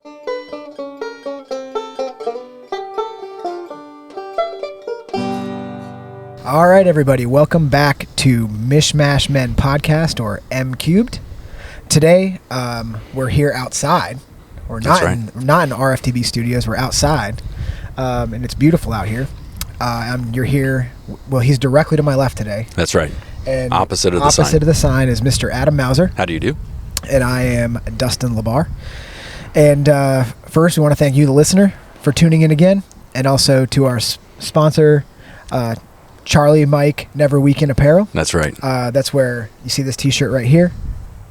All right, everybody, welcome back to Mishmash Men Podcast, or M Cubed. Today, we're here outside. We're not in RFTB studios. We're outside, and it's beautiful out here. You're here. Well, he's directly to my left today. That's right. And opposite of the sign. Opposite of the sign is Mr. Adam Mauser. How do you do? And I am Dustin Labar. And first, we want to thank you, the listener, for tuning in again, and also to our sponsor, Charlie Mike Never Weekend Apparel. That's right. That's where you see this T-shirt right here,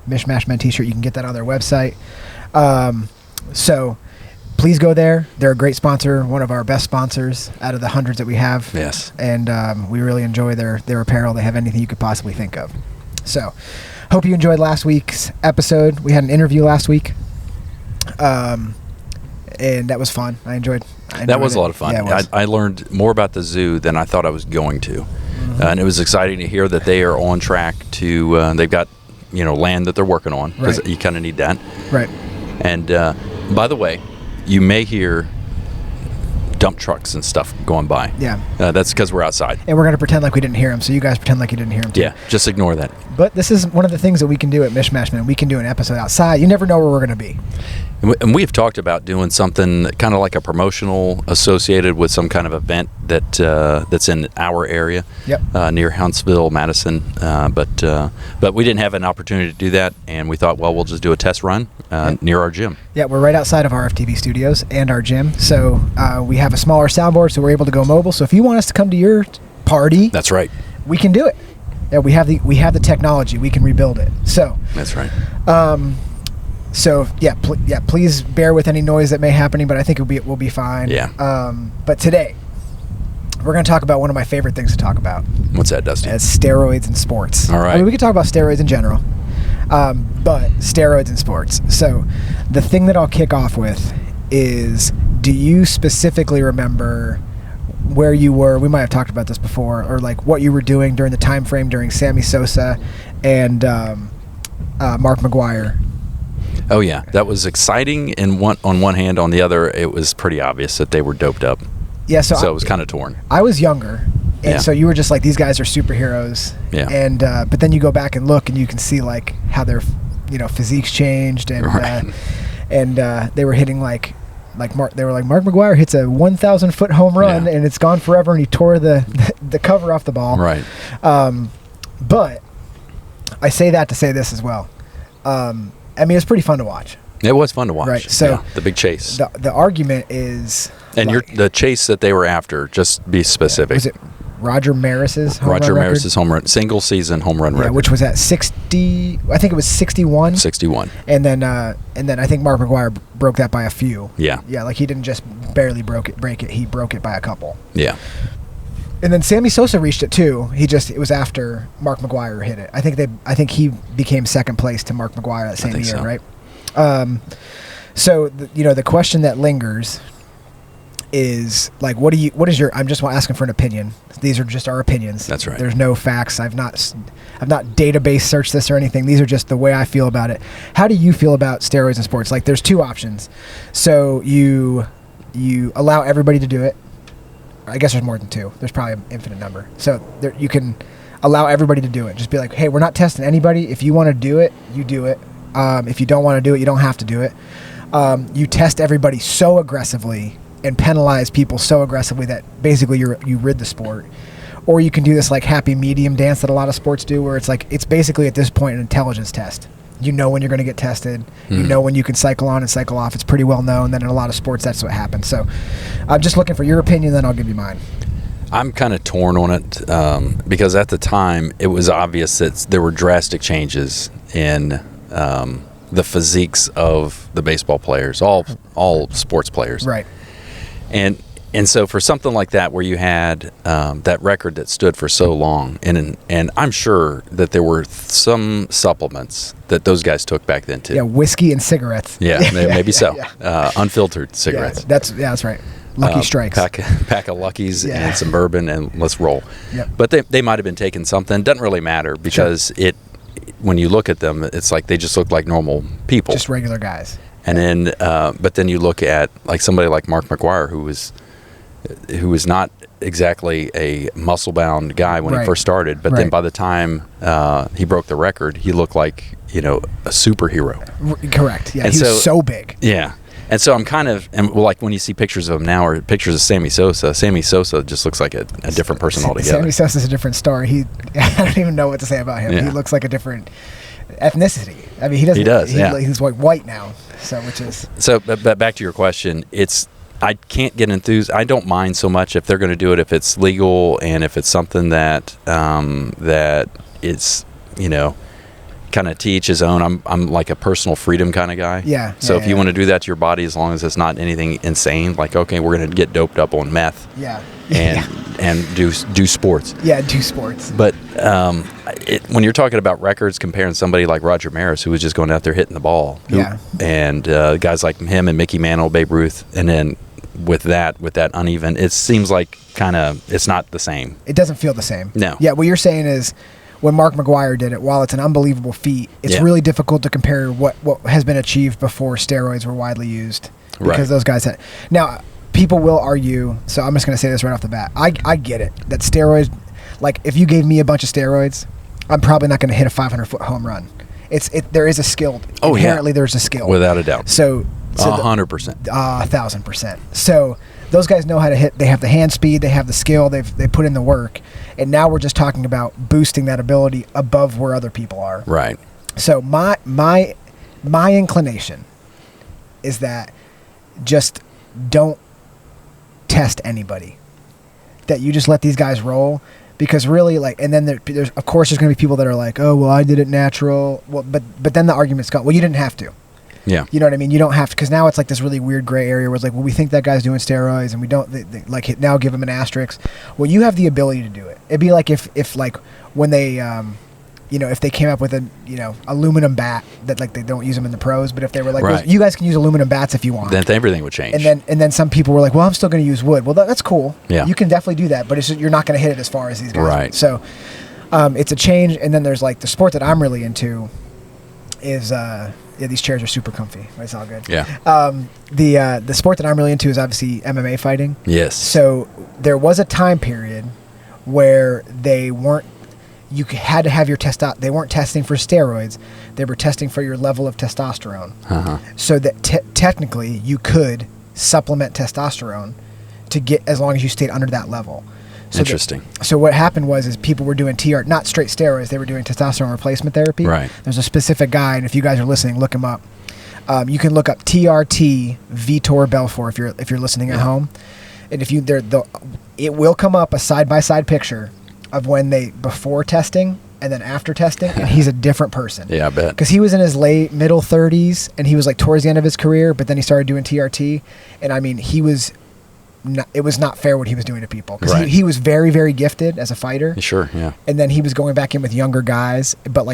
Mishmash Men T-shirt. You can get that on their website. So please go there. They're a great sponsor, one of our best sponsors out of the hundreds that we have. Yes. And we really enjoy their apparel. They have anything you could possibly think of. So hope you enjoyed last week's episode. We had an interview last week. And that was fun. I enjoyed that was a lot of fun. Yeah, I learned more about the zoo than I thought I was going to. Mm-hmm. And it was exciting to hear that they are on track to, they've got, land that they're working on, because you kind of need that. Right. And by the way, you may hear dump trucks and stuff going by. Yeah. That's because we're outside. And we're going to pretend like we didn't hear him, so you guys pretend like you didn't hear him too. Yeah, just ignore that. But this is one of the things that we can do at Mishmash Men. We can do an episode outside. You never know where we're going to be. And we've talked about doing something kind of like a promotional associated with some kind of event that's in our area. Yep. Near Huntsville, Madison. But we didn't have an opportunity to do that, and we thought, well, we'll just do a test run near our gym. Yeah, we're right outside of RFTB studios and our gym. So we have a smaller soundboard, so we're able to go mobile. So if you want us to come to your party, that's right, we can do it. Yeah, we have the technology. We can rebuild it. So that's right. So please bear with any noise that may happening, but I think we'll be fine. Yeah. But today we're going to talk about one of my favorite things to talk about. What's that, Dustin? It's steroids in sports. All right. I mean, we could talk about steroids in general, but steroids in sports. So the thing that I'll kick off with is, do you specifically remember where you were? We might have talked about this before, or like what you were doing during the time frame during Sammy Sosa and Mark McGwire. Oh yeah, that was exciting. And on one hand, on the other, it was pretty obvious that they were doped up. Yeah, so it was kind of torn. I was younger, and so you were just like, these guys are superheroes. Yeah. And but then you go back and look, and you can see like how their physiques changed, and they were hitting like Mark McGwire hits a 1,000-foot home run, and it's gone forever, and he tore the cover off the ball. Right. But I say that to say this as well. I mean, it's pretty fun to watch. It was fun to watch. Right. So the big chase. The argument is. And the chase that they were after, just be specific. Was it Roger Maris's home run record? Roger Maris's home run, single season home run record. Which was at 60. I think it was 61. 61. And then I think Mark McGwire broke that by a few. Yeah. Yeah, like he didn't just barely break it. He broke it by a couple. Yeah. And then Sammy Sosa reached it too. It was after Mark McGwire hit it. I think he became second place to Mark McGwire that same year, so. Right? So the question that lingers is like, I'm just asking for an opinion. These are just our opinions. That's right. There's no facts. I've not database searched this or anything. These are just the way I feel about it. How do you feel about steroids in sports? Like, there's two options. So you allow everybody to do it. I guess there's more than two. There's probably an infinite number. So you can allow everybody to do it. Just be like, hey, we're not testing anybody. If you want to do it, you do it. If you don't want to do it, you don't have to do it. You test everybody so aggressively and penalize people so aggressively that basically you rid the sport. Or you can do this like happy medium dance that a lot of sports do, where it's basically at this point an intelligence test. You know when you're going to get tested. Mm-hmm. You know when you can cycle on and cycle off. It's pretty well known that in a lot of sports that's what happens. So I'm just looking for your opinion, then I'll give you mine. I'm kind of torn on it because at the time it was obvious that there were drastic changes in the physiques of the baseball players, all sports players. Right. And so for something like that, where you had that record that stood for so long, and I'm sure that there were some supplements that those guys took back then too. Yeah, whiskey and cigarettes. Yeah, maybe so. Yeah. Unfiltered cigarettes. Yeah, that's right. Lucky Strikes. Pack of Luckies and some bourbon, and let's roll. Yep. But they might have been taking something. Doesn't really matter because when you look at them, it's like they just look like normal people. Just regular guys. And then, but then you look at like somebody like Mark McGwire, who was not exactly a muscle-bound guy when he first started, but then by the time he broke the record, he looked like a superhero. Correct. Yeah, and he was so big. Yeah. And so I'm like when you see pictures of him now or pictures of Sammy Sosa just looks like a different person altogether. Sammy Sosa's a different star. I don't even know what to say about him. Yeah. He looks like a different ethnicity. I mean, he doesn't. He does. He's white now. But back to your question, I can't get enthused. I don't mind so much if they're going to do it, if it's legal and if it's something that it's kind of to each his own. I'm like a personal freedom kind of guy. Yeah. So if you want to do that to your body, as long as it's not anything insane, like okay, we're going to get doped up on meth. Yeah. And do sports. Yeah, do sports. But when you're talking about records, comparing somebody like Roger Maris, who was just going out there hitting the ball, and guys like him and Mickey Mantle, Babe Ruth, and then with that uneven, it seems like it's not the same. It doesn't feel the same. No. Yeah, what you're saying is when Mark McGwire did it, while it's an unbelievable feat, it's really difficult to compare what has been achieved before steroids were widely used. Because those guys had... Now, people will argue, so I'm just going to say this right off the bat. I get it, that steroids... Like, if you gave me a bunch of steroids, I'm probably not going to hit a 500-foot home run. There is a skill. Oh, inherently, there's a skill. Without a doubt. So 100%. 1,000%. So those guys know how to hit. They have the hand speed. They have the skill. They put in the work. And now we're just talking about boosting that ability above where other people are. Right. So my inclination is that just don't test anybody. That you just let these guys roll. Because really, and then there's of course there's going to be people that are like, oh, well, I did it natural. Well, but then the argument's gone. Well, you didn't have to. Yeah. You know what I mean? You don't have to, because now it's like this really weird gray area where it's like, well, we think that guy's doing steroids and we don't, now give him an asterisk. Well, you have the ability to do it. It'd be like if when they, if they came up with aluminum bat that they don't use them in the pros, but if they were like, well, you guys can use aluminum bats if you want. Then everything would change. And then some people were like, well, I'm still going to use wood. Well, that's cool. Yeah. You can definitely do that, but it's just, you're not going to hit it as far as these guys. Right. So it's a change. And then there's the sport that I'm really into is, these chairs are super comfy. It's all good. Yeah. The sport that I'm really into is obviously MMA fighting. Yes. So there was a time period where you had to have your they weren't testing for steroids. They were testing for your level of testosterone. Uh-huh. So that technically you could supplement testosterone to get, as long as you stayed under that level. So interesting. So what happened was people were doing not straight steroids. They were doing testosterone replacement therapy. Right. There's a specific guy, and if you guys are listening, look him up. You can look up TRT Vitor Belfort if you're listening at home, and if it will come up a side-by-side picture of when before testing and then after testing, and he's a different person. Yeah, I bet. Because he was in his middle 30s, and he was towards the end of his career, but then he started doing TRT, and I mean it was not fair what he was doing to people, because he was very, very gifted as a fighter. Sure, yeah. And then he was going back in with younger guys, but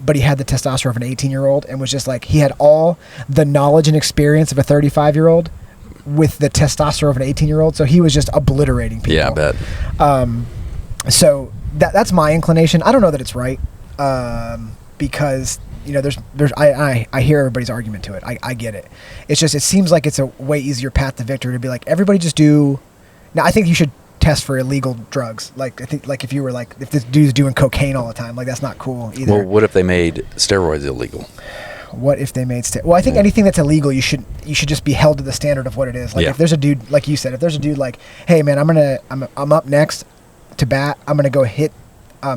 but he had the testosterone of an 18-year-old, and was just he had all the knowledge and experience of a 35-year-old with the testosterone of an 18-year-old. So he was just obliterating people. Yeah, I bet. So that's my inclination. I don't know that it's right, because I hear everybody's argument to it. I get it. It's just, it seems like it's a way easier path to victory to be like, everybody just do. Now, I think you should test for illegal drugs. I think if you were if this dude's doing cocaine all the time, that's not cool either. Well, what if they made steroids illegal? What if they made well, I think anything that's illegal, you should just be held to the standard of what it is. If there's a dude, like you said, if there's a dude hey man, I'm up next to bat, I'm gonna go hit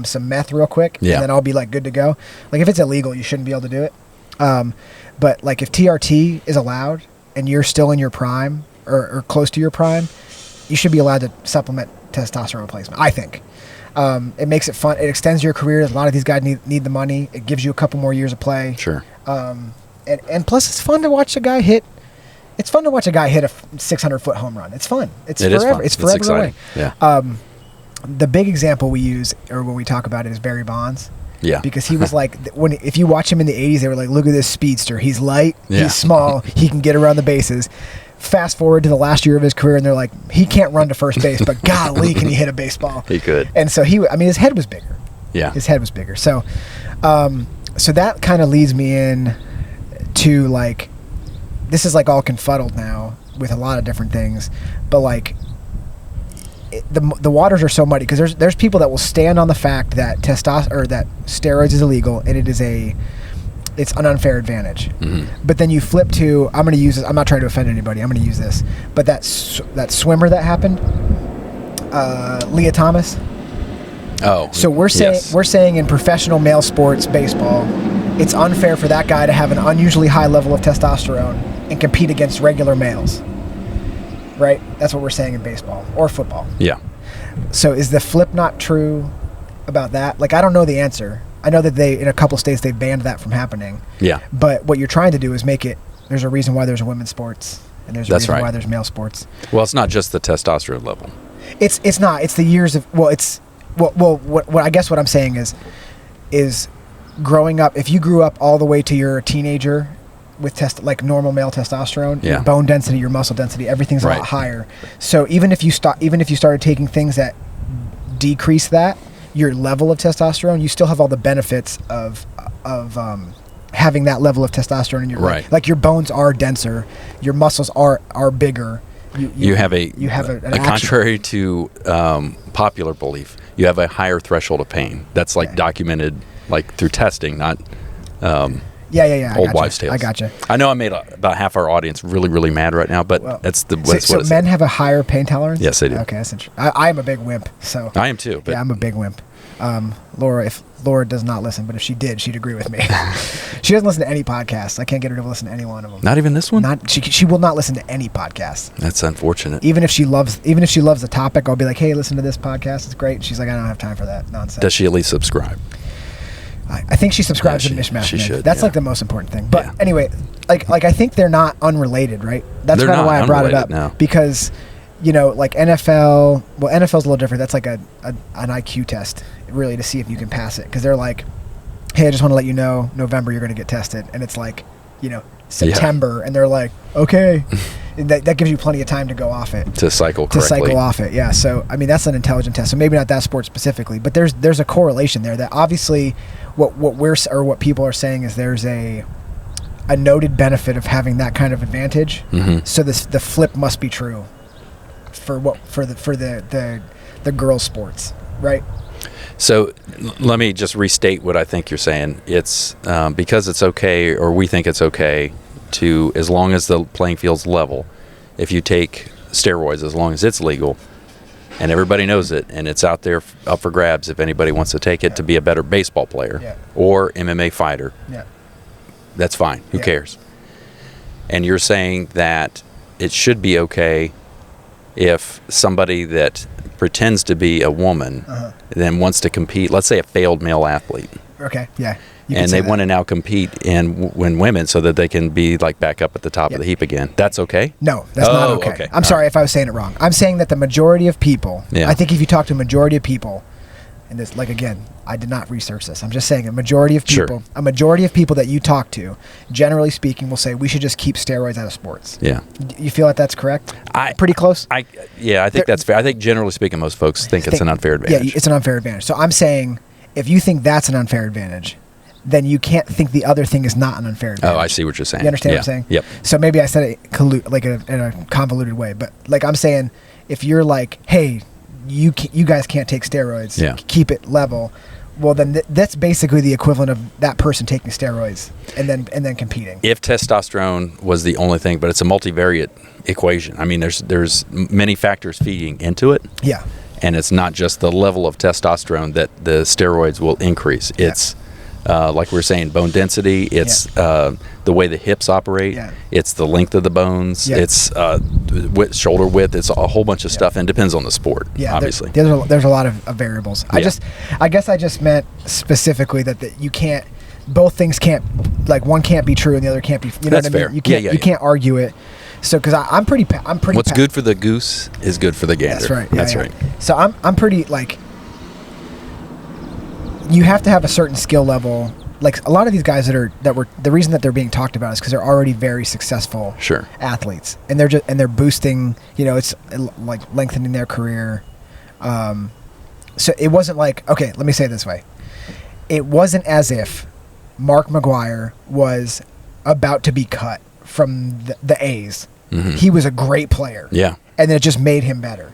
some meth real quick, and then I'll be good to go. If it's illegal, you shouldn't be able to do it. But if TRT is allowed and you're still in your prime or close to your prime, you should be allowed to supplement testosterone replacement, I think. It makes it fun. It extends your career. A lot of these guys need the money. It gives you a couple more years of play. Sure. And plus it's fun to watch a guy hit. It's fun to watch a guy hit a 600-foot home run. It's fun. It's forever. It's forever exciting. away. Yeah. The big example we use, or when we talk about it, is Barry Bonds. Yeah. Because he was if you watch him in the 80s, they were look at this speedster. He's light, he's small, he can get around the bases. Fast forward to the last year of his career, and they're he can't run to first base, but golly, can he hit a baseball? He could. And so his head was bigger. Yeah. His head was bigger. So, so that kind of leads me in to this is like all confuddled now with a lot of different things, but like the waters are so muddy because there's people that will stand on the fact that that steroids is illegal and it's an unfair advantage. But then you flip to, I'm going to use this, I'm not trying to offend anybody, I'm going to use this, but that swimmer that happened, Leah Thomas. Oh, so we're saying in professional male sports baseball, it's unfair for that guy to have an unusually high level of testosterone and compete against regular males. Right? That's what we're saying in baseball or football. Yeah. So is the flip not true about that? Like, I don't know the answer. I know that in a couple states, they banned that from happening. Yeah. But what you're trying to do is make it, there's a reason why there's women's sports and there's a reason why there's male sports. Well, it's not just the testosterone level. It's not. It's the years of, what I guess what I'm saying is growing up, if you grew up all the way to you're a teenager with like normal male testosterone, your bone density, your muscle density, everything's a lot higher. So even if you started taking things that decrease that, your level of testosterone, you still have all the benefits of having that level of testosterone in your like your bones are denser, your muscles are bigger. You have a contrary to popular belief, you have a higher threshold of pain. That's like documented like through testing, not old wives' tales. I gotcha. I know I made about half our audience really, really mad right now, but that's what so men have a higher pain tolerance? Yes, they do. Okay, that's interesting. I am a big wimp, so I am too. But yeah, I'm a big wimp. Laura, if Laura does not listen, but if she did, she'd agree with me. She doesn't listen to any podcasts. I can't get her to listen to any one of them. Not even this one? She will not listen to any podcast. That's unfortunate. Even if she loves the topic, I'll be like, hey, listen to this podcast. It's great. And she's like, I don't have time for that nonsense. Does she at least subscribe? I think she subscribes to Mish. She should. That's like the most important thing. But anyway, like I think they're not unrelated, right? That's kind of why I brought it up. No. Because, like NFL, NFL's a little different. That's like an IQ test, really, to see if you can pass it. Because they're like, hey, I just want to let you know, November you're going to get tested. And it's like, September. And they're like, okay. That gives you plenty of time to go off it. To cycle correctly. off it, yeah. So, I mean, that's an intelligent test. So maybe not that sport specifically, but there's a correlation there that obviously what people are saying is there's a noted benefit of having that kind of advantage. Mm-hmm. So the flip must be true for the girls' sports, right? So let me just restate what I think you're saying. It's because it's okay, or we think it's okay, to, as long as the playing field's level, if you take steroids, as long as it's legal and everybody knows it and it's out there up for grabs if anybody wants to take it to be a better baseball player or MMA fighter, that's fine. Who cares? And you're saying that it should be okay if somebody that pretends to be a woman then wants to compete, let's say a failed male athlete. Okay, yeah. And they want to now compete and win women so that they can be like back up at the top of the heap again. That's okay? No, that's not okay. I'm sorry if I was saying it wrong. I'm saying that the majority of people, I think if you talk to a majority of people, and this, like, again, I did not research this. I'm just saying a majority of people that you talk to, generally speaking, will say we should just keep steroids out of sports. Yeah. You feel like that's correct? Pretty close? I think that's fair. I think generally speaking, most folks think it's an unfair advantage. Yeah, it's an unfair advantage. So I'm saying if you think that's an unfair advantage, then you can't think the other thing is not an unfair advantage. Oh, I see what you're saying. You understand what I'm saying? Yep. So maybe I said it in a convoluted way, but like I'm saying, if you're like, hey, you guys can't take steroids, keep it level, well then that's basically the equivalent of that person taking steroids and then competing. If testosterone was the only thing, but it's a multivariate equation. I mean, there's many factors feeding into it. Yeah. And it's not just the level of testosterone that the steroids will increase. It's like we were saying, bone density. It's the way the hips operate. Yeah. It's the length of the bones. Yeah. It's shoulder width. It's a whole bunch of stuff, and it depends on the sport. Yeah, obviously. There's a lot of variables. I guess I just meant specifically that you can't. Both things can't, like, one can't be true and the other can't be. You know That's what I mean? fair. You can't argue it. So, because I'm pretty. What's good for the goose is good for the gander. That's right. That's right. So I'm pretty, like. You have to have a certain skill level. Like a lot of these guys that were the reason that they're being talked about is because they're already very successful athletes, and they're boosting. It's like lengthening their career. So it wasn't like, okay, let me say it this way. It wasn't as if Mark McGwire was about to be cut from the A's. He was a great player. Yeah. And then it just made him better.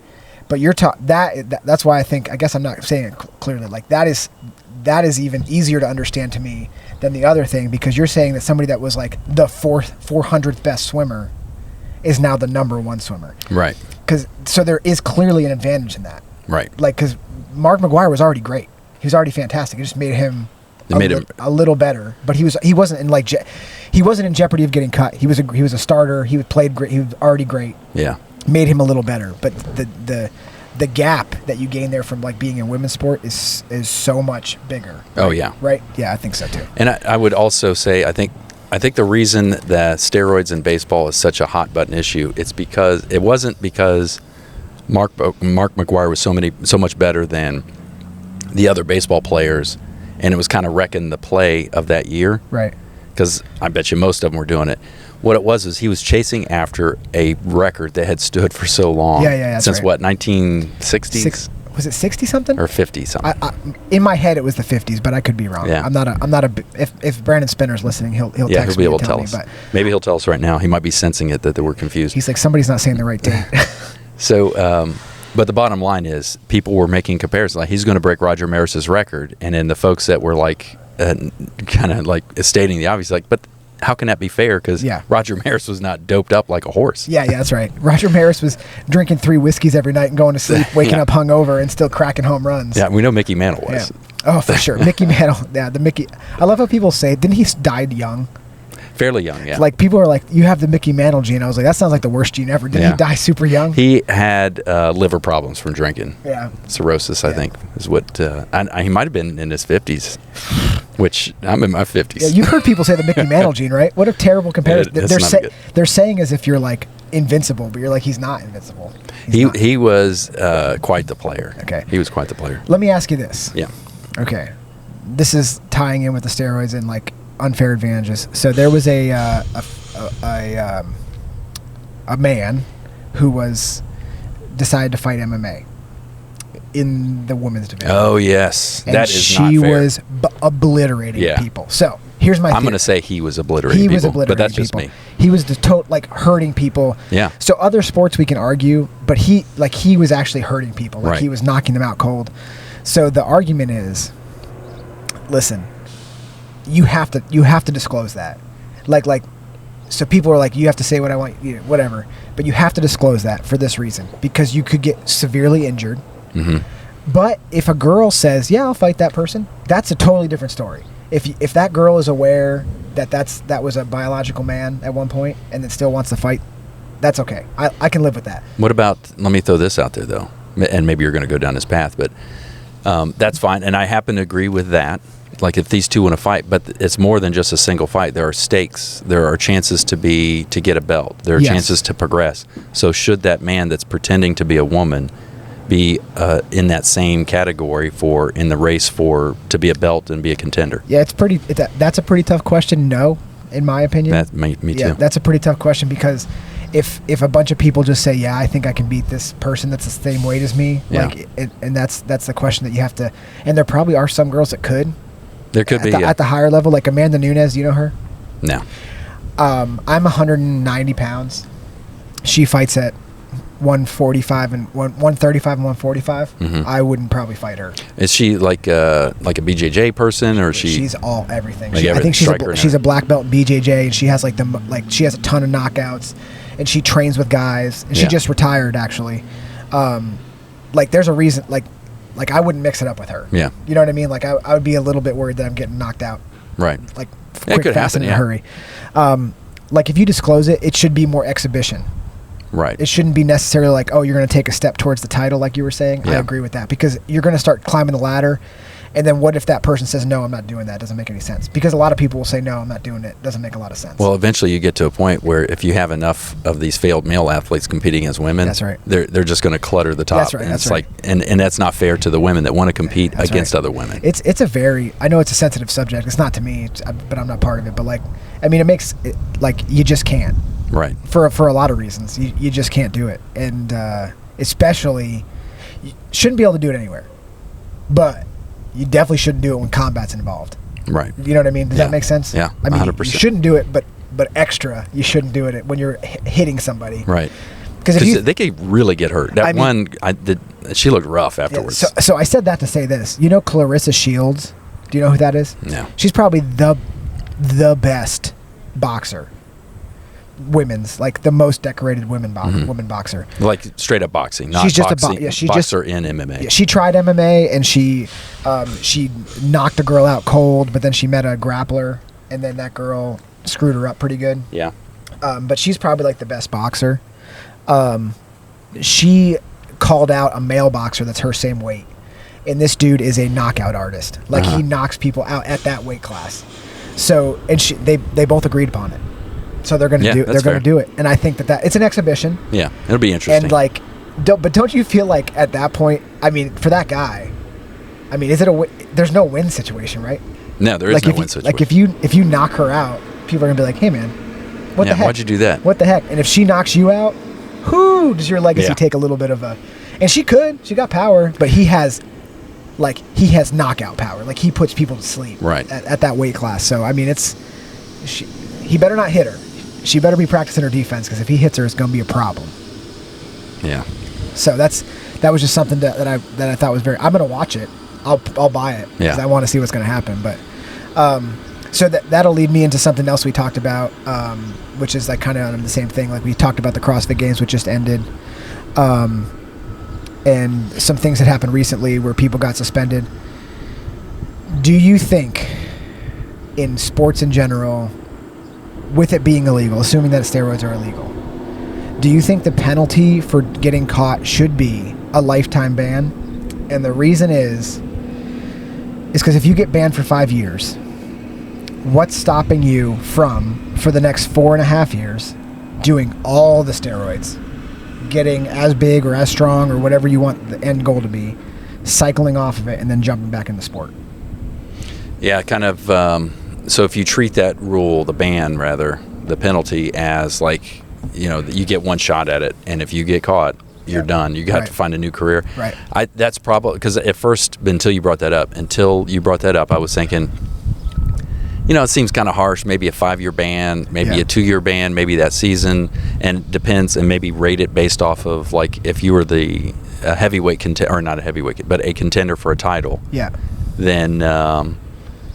But you're that's why I guess I'm not saying it clearly. Like that is even easier to understand to me than the other thing, because you're saying that somebody that was like the 400th best swimmer is now the number one swimmer. Right. So there is clearly an advantage in that. Right. Like, because Mark McGwire was already great. He was already fantastic. It just made him a little better. But he wasn't in jeopardy of getting cut. He was a starter. He played great. He was already great. Yeah. Made him a little better. But the gap that you gain there from like being in women's sport is so much bigger. Right? Oh yeah. Right. Yeah, I think so too. And I would also say I think the reason that steroids in baseball is such a hot button issue, it wasn't because Mark McGwire was so much better than the other baseball players, and it was kind of wrecking the play of that year. Right. Because I bet you most of them were doing it. What it was is he was chasing after a record that had stood for so long. Yeah, that's since right. what, 1960s? Was it 60 something or 50 something? In my head, it was the 50s, but I could be wrong. Yeah. I'm not a. If Brandon Spinner's listening, he'll text he'll be me able and to tell tell me. us. But Maybe he'll tell us right now. He might be sensing it that we're confused. He's like, somebody's not saying the right date. So, but the bottom line is, people were making comparisons. Like, he's going to break Roger Maris's record, and then the folks that were like, kind of like stating the obvious, like, but how can that be fair? Because Roger Maris was not doped up like a horse. Yeah, that's right. Roger Maris was drinking 3 whiskeys every night and going to sleep, waking up hungover, and still cracking home runs. Yeah, we know Mickey Mantle was. Yeah. Oh, for sure. Mickey Mantle. Yeah, the Mickey. I love how people say, didn't he die young? Fairly young, yeah. Like, people are like, you have the Mickey Mantle gene. I was like, that sounds like the worst gene ever. Didn't he die super young? He had liver problems from drinking. Yeah. Cirrhosis, I think, is what. He might have been in his 50s, which I'm in my 50s. Yeah, you've heard people say the Mickey Mantle gene, right? What a terrible comparison. They're saying as if you're like invincible, but you're like, he's not invincible. He was quite the player. Okay. He was quite the player. Let me ask you this. Yeah. Okay. This is tying in with the steroids and like unfair advantages. So there was a man who decided to fight MMA in the women's division. Oh yes, and that is not fair. She was obliterating people. So here's my. I'm going to say he was obliterating people. He was obliterating but that's people. Just me. He was like hurting people. Yeah. So other sports we can argue, but he was actually hurting people. Like, right. He was knocking them out cold. So the argument is, listen, you have to disclose that. Like so people are like, you have to say what I want, whatever, but you have to disclose that for this reason, because you could get severely injured. Mm-hmm. But if a girl says, yeah, I'll fight that person, that's a totally different story. If that girl is aware that was a biological man at one point and then still wants to fight, that's okay. I can live with that. What about, let me throw this out there though, and maybe you're going to go down this path, but that's fine. And I happen to agree with that. Like, if these two want to fight, but it's more than just a single fight. There are stakes. There are chances to get a belt. There are chances to progress. So should that man that's pretending to be a woman be in that same category in the race to be a belt and be a contender? Yeah, that's a pretty tough question. No, in my opinion. Me too. Yeah, that's a pretty tough question, because if a bunch of people just say, yeah, I think I can beat this person that's the same weight as me, and that's the question that you have to. And there probably are some girls that could. There could be at the higher level, like Amanda Nunes. Do you know her? No. I'm 190 pounds. She fights at 145 and 135 and 145. Mm-hmm. I wouldn't probably fight her. Is she like a BJJ person, or is she? She's all everything. Like I think she's a black belt in BJJ, and she has she has a ton of knockouts, and she trains with guys, and she just retired actually. There's a reason like I wouldn't mix it up with her. Yeah. You know what I mean? Like I would be a little bit worried that I'm getting knocked out. Right. Like quick, fast, and in a hurry. Like, if you disclose it, it should be more exhibition. Right. It shouldn't be necessarily like, oh, you're going to take a step towards the title, like you were saying. Yeah. I agree with that, because you're going to start climbing the ladder, and then what if that person says, no, I'm not doing that? It doesn't make any sense, because a lot of people will say, no, I'm not doing it. It doesn't make a lot of sense. Well, eventually you get to a point where if you have enough of these failed male athletes competing as women, that's right. They're just going to clutter the top. That's right. And that's it's right. and that's not fair to the women that want to compete against other women. It's a very, I know it's a sensitive subject. It's not to me, but I'm not part of it. But it makes it like you just can't. Right. For a lot of reasons, you just can't do it, and especially you shouldn't be able to do it anywhere. But you definitely shouldn't do it when combat's involved. Right. You know what I mean? Does that make sense? Yeah. I mean, 100%. you shouldn't do it, but but extra, you shouldn't do it when you're hitting somebody. Right. Because they could really get hurt. She looked rough afterwards. Yeah, so I said that to say this. You know Clarissa Shields? Do you know who that is? No. She's probably the best boxer. Women's, like the most decorated women boxer. Like straight up boxing, not she's just boxing. Boxer in MMA. Yeah, she tried MMA and she knocked a girl out cold, but then she met a grappler and then that girl screwed her up pretty good. Yeah. But she's probably like the best boxer. She called out a male boxer that's her same weight, and this dude is a knockout artist. Like he knocks people out at that weight class. So and they both agreed upon it. So they're going to do it, and I think that it's an exhibition. Yeah, it'll be interesting. And like, don't you feel like at that point? I mean, for that guy, I mean, is it there's no win situation, right? No, there is no win situation. Like if you knock her out, people are gonna be like, hey man, what the heck? Why'd you do that? What the heck? And if she knocks you out, does your legacy take a little bit of a? And she got power, but he has knockout power. Like he puts people to sleep at that weight class. So I mean, he better not hit her. She better be practicing her defense, because if he hits her, it's going to be a problem. Yeah. So that was just something that I thought was very. I'm going to watch it. I'll buy it because I want to see what's going to happen. But so that'll lead me into something else we talked about, which is like kind of on the same thing. Like we talked about the CrossFit Games, which just ended, and some things that happened recently where people got suspended. Do you think in sports in general, with it being illegal, assuming that steroids are illegal, do you think the penalty for getting caught should be a lifetime ban? And the reason is because if you get banned for 5 years, what's stopping you from, for the next 4.5 years, doing all the steroids, getting as big or as strong or whatever you want the end goal to be, cycling off of it, and then jumping back into sport? Yeah, kind of. So if you treat that rule, the ban rather, the penalty, as like, you get one shot at it, and if you get caught, you're done. You have to find a new career. Right. That's probably because at first, until you brought that up, I was thinking, it seems kind of harsh. Maybe a 5-year ban, maybe a 2-year ban, maybe that season, and it depends, and maybe rate it based off of like if you were a heavyweight contender, or not a heavyweight, but a contender for a title. Yeah. Then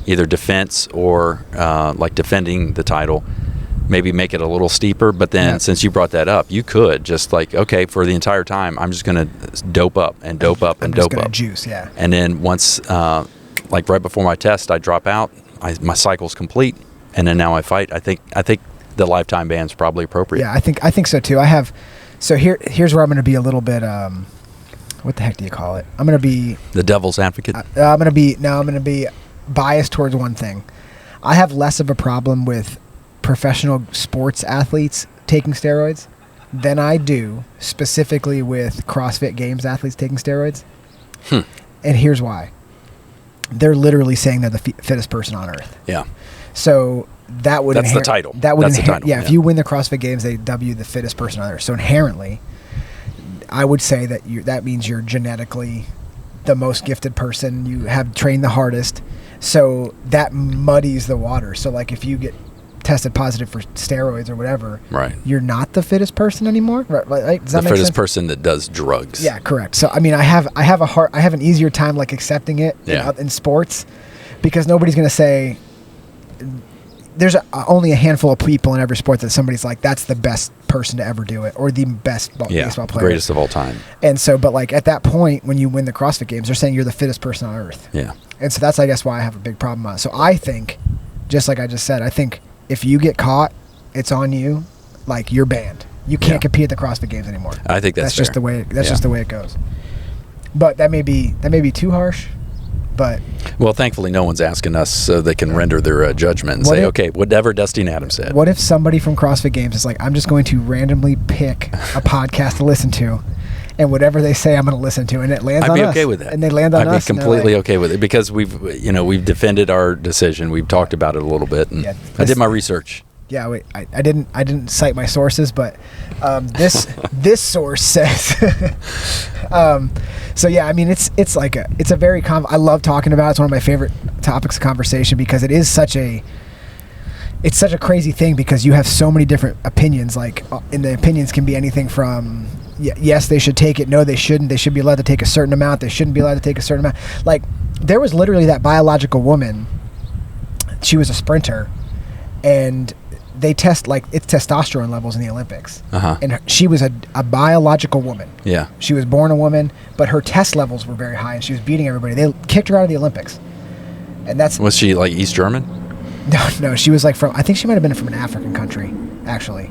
either defense or like defending the title, maybe make it a little steeper. But then since you brought that up, you could just like, okay, for the entire time, I'm just going to dope up and dope up and dope up. Juice, yeah. And then once, like right before my test, I drop out, my cycle's complete, and then now I fight. I think the lifetime ban's probably appropriate. Yeah, I think so too. Here's where I'm going to be a little bit, what the heck do you call it? I'm going to be the devil's advocate. I'm going to be biased towards one thing. I have less of a problem with professional sports athletes taking steroids than I do specifically with CrossFit Games athletes taking steroids. And here's why. They're literally saying they're the fittest person on earth. Yeah. So that's the title. That's the title. Yeah, if you win the CrossFit Games, they dub you the fittest person on earth. So inherently, I would say that means you're genetically the most gifted person. You have trained the hardest. So that muddies the water. So like if you get tested positive for steroids or whatever, you're not the fittest person anymore. Right? Does that make sense? The fittest person that does drugs. Yeah, correct. So I mean, I have an easier time like accepting it in sports, because nobody's going to say. There's only a handful of people in every sport that somebody's like, that's the best person to ever do it, or the best baseball player, greatest of all time. And so, but like at that point, when you win the CrossFit Games, they're saying you're the fittest person on earth. Yeah. And so that's, I guess, why I have a big problem on it. So I think, just like I just said, I think if you get caught, it's on you. Like, you're banned. You can't compete at the CrossFit Games anymore. I think that's fair. Just the way. That's just the way it goes. But that may be too harsh. But well, thankfully, no one's asking us, so they can render their judgment and say, okay, whatever Dustin Adams said. What if somebody from CrossFit Games is like, I'm just going to randomly pick a podcast to listen to, and whatever they say, I'm going to listen to, and it lands on us. I'd be okay with that. And they land on us. I'd be completely okay with it, because we've defended our decision. We've talked about it a little bit, and I did my research. Yeah, wait, I didn't cite my sources, but this source says. So yeah, I mean, it's a very I love talking about it. It's one of my favorite topics of conversation, because it is such a it's such a crazy thing because you have so many different opinions. Like, and the opinions can be anything from yes, they should take it. No, they shouldn't. They should be allowed to take a certain amount. They shouldn't be allowed to take a certain amount. Like, there was literally that biological woman. She was a sprinter, and they test like it's testosterone levels in the Olympics. And she was a biological woman. Yeah, she was born a woman, but her test levels were very high, and she was beating everybody. They kicked her out of the Olympics, and was she like East German? No, she was like I think she might have been from an African country, actually.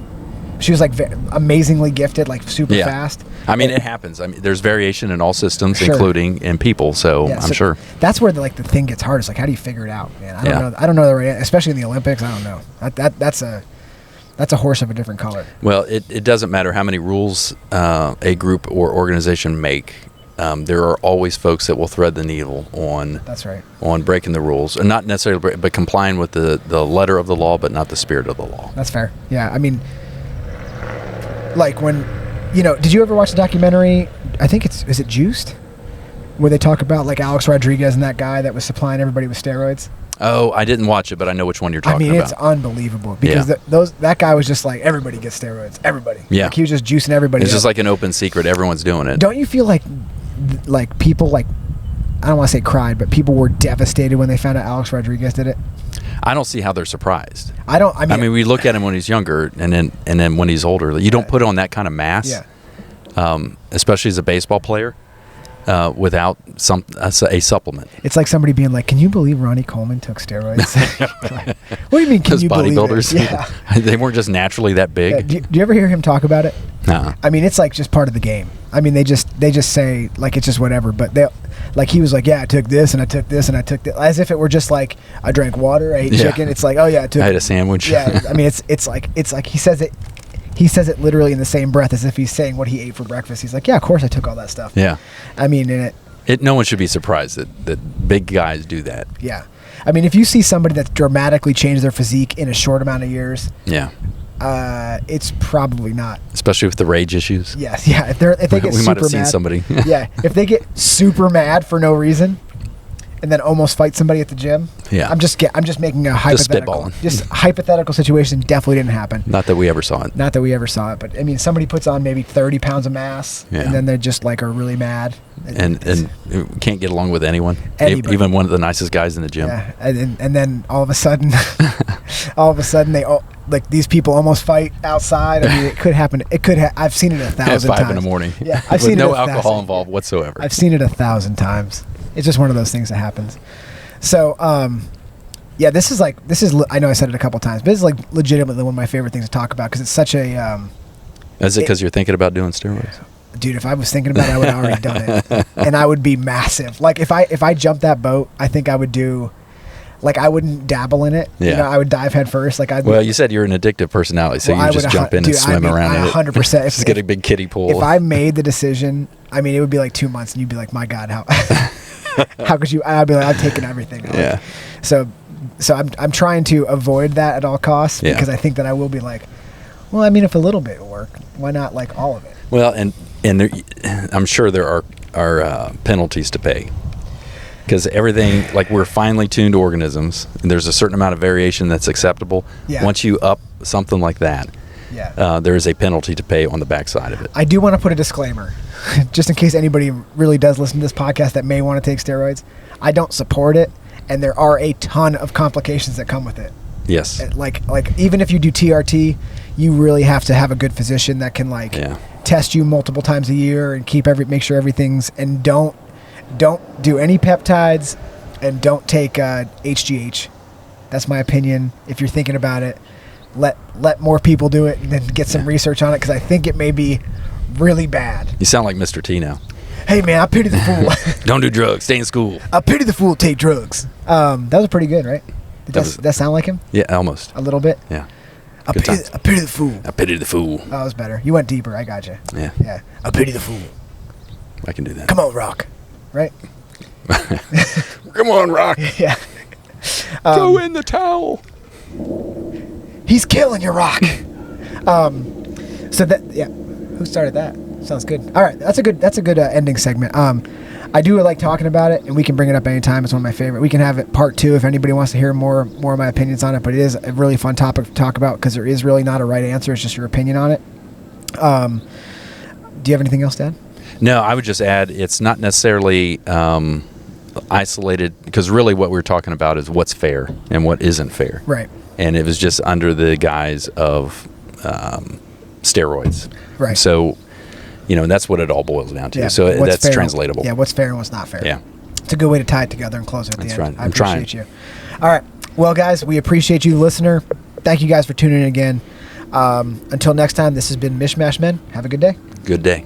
She was like amazingly gifted, like super fast. I mean, it happens. I mean, there's variation in all systems, including in people. So I'm sure that's where the thing gets hard. It's like, how do you figure it out, man? I don't know the right, especially in the Olympics. I don't know. That's a horse of a different color. Well, it doesn't matter how many rules a group or organization make. There are always folks that will thread the needle on. That's right. On breaking the rules, and not necessarily, but complying with the letter of the law, but not the spirit of the law. That's fair. Yeah, I mean, like when, did you ever watch the documentary? I think is it Juiced, where they talk about like Alex Rodriguez and that guy that was supplying everybody with steroids. Oh, I didn't watch it, but I know which one you're talking about. I mean, it's unbelievable because that guy was just like, everybody gets steroids. Everybody. Yeah. Like, he was just juicing everybody. It's just like an open secret. Everyone's doing it. Don't you feel like people like, I don't want to say cried, but people were devastated when they found out Alex Rodriguez did it? I don't see how they're surprised. I mean, we look at him when he's younger, and then when he's older, you don't put on that kind of mass. Yeah. Especially as a baseball player, without a supplement. It's like somebody being like, "Can you believe Ronnie Coleman took steroids?" Like, what do you mean? Can you believe bodybuilders? Yeah. They weren't just naturally that big. Yeah. Do you ever hear him talk about it? No. I mean, it's like just part of the game. I mean, they just say like it's just whatever. But like he was like, yeah, I took this and I took this and I took this, as if it were just like I drank water, I ate chicken. It's like, oh yeah, I had a sandwich. Yeah. I mean, it's like he says it. He says it literally in the same breath as if he's saying what he ate for breakfast. He's like, yeah, of course I took all that stuff. Yeah. I mean, no one should be surprised that big guys do that. Yeah. I mean, if you see somebody that's dramatically changed their physique in a short amount of years, it's probably not. Especially with the rage issues. Yes, yeah. If they get we might have super seen mad, somebody. Yeah, if they get super mad for no reason, and then almost fight somebody at the gym. Yeah, I'm just making a hypothetical. Just hypothetical situation. Definitely didn't happen. Not that we ever saw it. Not that we ever saw it, but I mean, somebody puts on maybe 30 pounds of mass, and then they're just like are really mad, and can't get along with anyone, even one of the nicest guys in the gym. Yeah, and then all of a sudden, they all. Like these people almost fight outside. I mean, it could happen. I've seen it 1,000 times. At 5 in the morning. Yeah, I've seen no it alcohol involved whatsoever. I've seen it 1,000 times. It's just one of those things that happens. So, this is. I know I said it a couple times, but this is like legitimately one of my favorite things to talk about because it's such a. Is it because you're thinking about doing steroids? Dude, if I was thinking about it, I would have already done it, and I would be massive. Like if I jumped that boat, I think I would do. Like I wouldn't dabble in it. Yeah. I would dive head first. Like you said you're an addictive personality, so you just jump in and swim around in it. 100%. Just get a big kiddie pool. If I made the decision, I mean, it would be like 2 months, and you'd be like, "My God, how how could you?" I'd be like, "I've taken everything." Yeah. So I'm trying to avoid that at all costs because I think that I will be like, well, I mean, if a little bit will work, why not like all of it? Well, and there, I'm sure there are penalties to pay. Because everything, like we're finely tuned organisms, and there's a certain amount of variation that's acceptable. Yeah. Once you up something like that, there is a penalty to pay on the backside of it. I do want to put a disclaimer, just in case anybody really does listen to this podcast that may want to take steroids. I don't support it, and there are a ton of complications that come with it. Yes. Like even if you do TRT, you really have to have a good physician that can test you multiple times a year and make sure everything's, and don't do any peptides, and don't take HGH. That's my opinion. If you're thinking about it, let more people do it and then get some research on it, because I think it may be really bad. You sound like Mr. T now. Hey man, I pity the fool. Don't do drugs. Stay in school. I pity the fool who take drugs. That was pretty good, right? Did that sound like him? Yeah, almost. A little bit? Yeah. I pity the fool. I pity the fool. Oh, that was better. You went deeper. I got you. Yeah. Yeah. I pity the fool. I can do that. Come on, Rock. Right? Come on, Rock. Yeah. Throw in the towel. He's killing you, Rock. Who started that? Sounds good. All right, that's a good ending segment. I do like talking about it, and we can bring it up anytime. It's one of my favorite. We can have it part 2 if anybody wants to hear more of my opinions on it. But it is a really fun topic to talk about because there is really not a right answer. It's just your opinion on it. Do you have anything else to add? No, I would just add it's not necessarily isolated, because really what we're talking about is what's fair and what isn't fair. Right. And it was just under the guise of steroids. Right. So, that's what it all boils down to. Yeah. So What's that's fair, translatable. Yeah, what's fair and what's not fair. Yeah. It's a good way to tie it together and close it at That's the end. right. I I'm appreciate trying. you. All right. Well, guys, we appreciate you, listener. Thank you guys for tuning in again. Until next time, this has been Mishmash Men. Have a good day. Good day.